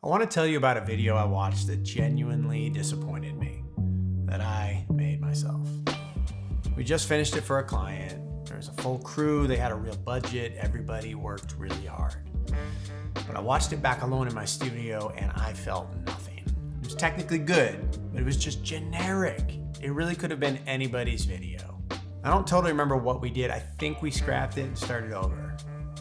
I want to tell you about a video I watched that genuinely disappointed me, that I made myself. We just finished it for a client. There was a full crew, they had a real budget, everybody worked really hard. But I watched it back alone in my studio and I felt nothing. It was technically good, but it was just generic. It really could have been anybody's video. I don't totally remember what we did. I think we scrapped it and started over.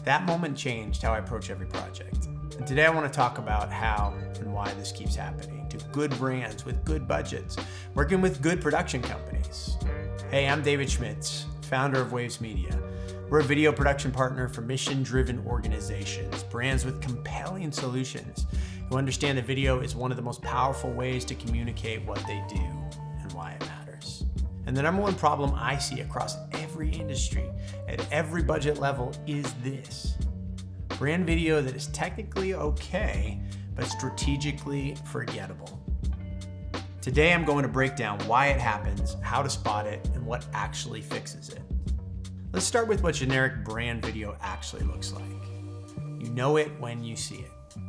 That moment changed how I approach every project. And today I want to talk about how and why this keeps happening to good brands with good budgets, working with good production companies. Hey, I'm David Schmitz, founder of Waves Media. We're a video production partner for mission-driven organizations, brands with compelling solutions who understand that video is one of the most powerful ways to communicate what they do and why it matters. And the number one problem I see across every industry at every budget level is this: brand video that is technically okay, but strategically forgettable. Today, I'm going to break down why it happens, how to spot it, and what actually fixes it. Let's start with what generic brand video actually looks like. You know it when you see it.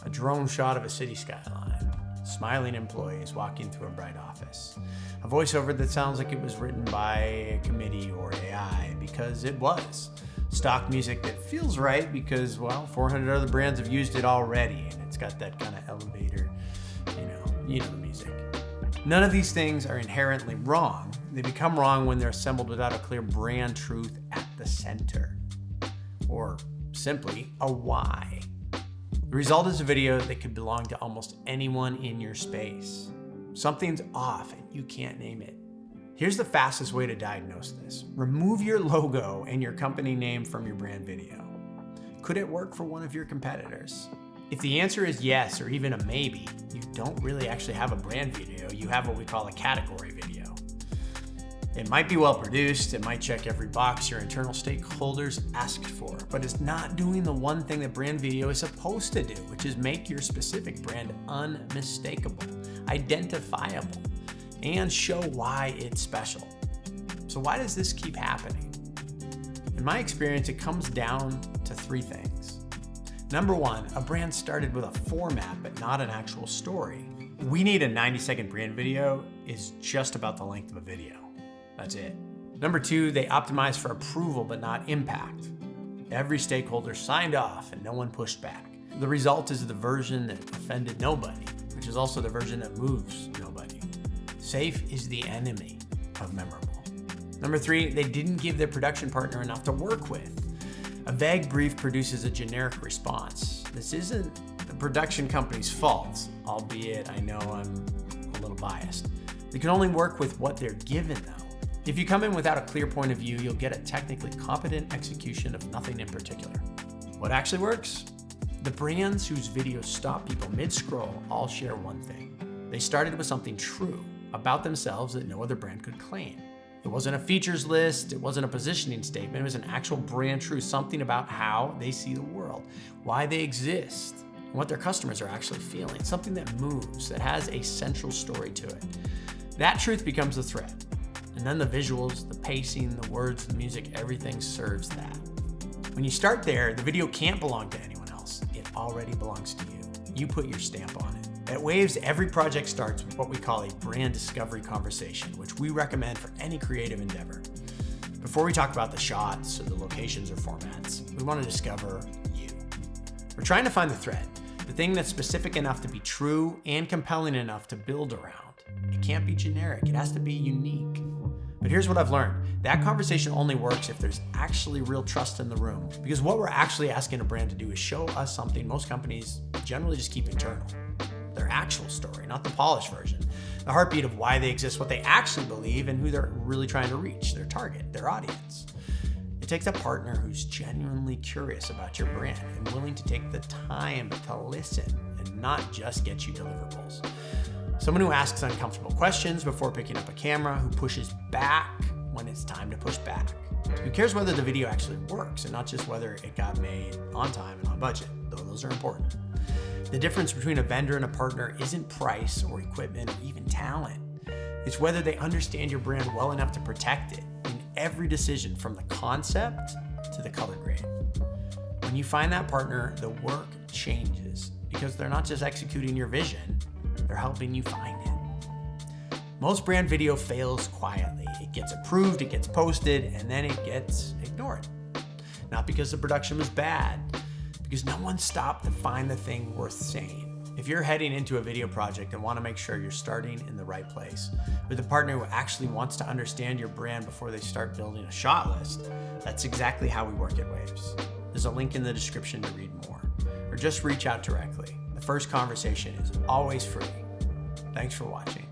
A drone shot of a city skyline, smiling employees walking through a bright office, a voiceover that sounds like it was written by a committee or AI, because it was. Stock music that feels right because, well, 400 other brands have used it already, and it's got that kind of elevator, you know the music. None of these things are inherently wrong. They become wrong when they're assembled without a clear brand truth at the center, or simply a why. The result is a video that could belong to almost anyone in your space. Something's off and you can't name it. Here's the fastest way to diagnose this. Remove your logo and your company name from your brand video. Could it work for one of your competitors? If the answer is yes, or even a maybe, you don't really actually have a brand video. You have what we call a category video. It might be well produced, it might check every box your internal stakeholders asked for, but it's not doing the one thing that brand video is supposed to do, which is make your specific brand unmistakable, identifiable, and show why it's special. So why does this keep happening? In my experience, it comes down to three things. Number one, a brand started with a format, but not an actual story. We need a 90-second brand video is just about the length of a video. That's it. Number two, they optimized for approval, but not impact. Every stakeholder signed off and no one pushed back. The result is the version that offended nobody, which is also the version that moves nobody. Safe is the enemy of memorable. Number three, they didn't give their production partner enough to work with. A vague brief produces a generic response. This isn't the production company's fault, albeit I know I'm a little biased. They can only work with what they're given though. If you come in without a clear point of view, you'll get a technically competent execution of nothing in particular. What actually works? The brands whose videos stop people mid-scroll all share one thing. They started with something true about themselves that no other brand could claim. It wasn't a features list, it wasn't a positioning statement, it was an actual brand truth, something about how they see the world, why they exist, and what their customers are actually feeling, something that moves, that has a central story to it. That truth becomes the thread. And then the visuals, the pacing, the words, the music, everything serves that. When you start there, the video can't belong to anyone else. It already belongs to you. You put your stamp on it. At Waves, every project starts with what we call a brand discovery conversation, which we recommend for any creative endeavor. Before we talk about the shots or the locations or formats, we want to discover you. We're trying to find the thread, the thing that's specific enough to be true and compelling enough to build around. It can't be generic, it has to be unique. But here's what I've learned. That conversation only works if there's actually real trust in the room. Because what we're actually asking a brand to do is show us something most companies generally just keep internal. Their actual story, not the polished version. The heartbeat of why they exist, what they actually believe, and who they're really trying to reach, their target, their audience. It takes a partner who's genuinely curious about your brand and willing to take the time to listen and not just get you deliverables. Someone who asks uncomfortable questions before picking up a camera, who pushes back when it's time to push back. Who cares whether the video actually works and not just whether it got made on time and on budget, though those are important. The difference between a vendor and a partner isn't price or equipment or even talent. It's whether they understand your brand well enough to protect it in every decision from the concept to the color grade. When you find that partner, the work changes. because they're not just executing your vision, they're helping you find it. Most brand video fails quietly. It gets approved, it gets posted, and then it gets ignored. Not because the production was bad, because no one stopped to find the thing worth saying. If you're heading into a video project and want to make sure you're starting in the right place, with a partner who actually wants to understand your brand before they start building a shot list, that's exactly how we work at Waves. There's a link in the description to read more, or just reach out directly. The first conversation is always free. Thanks for watching.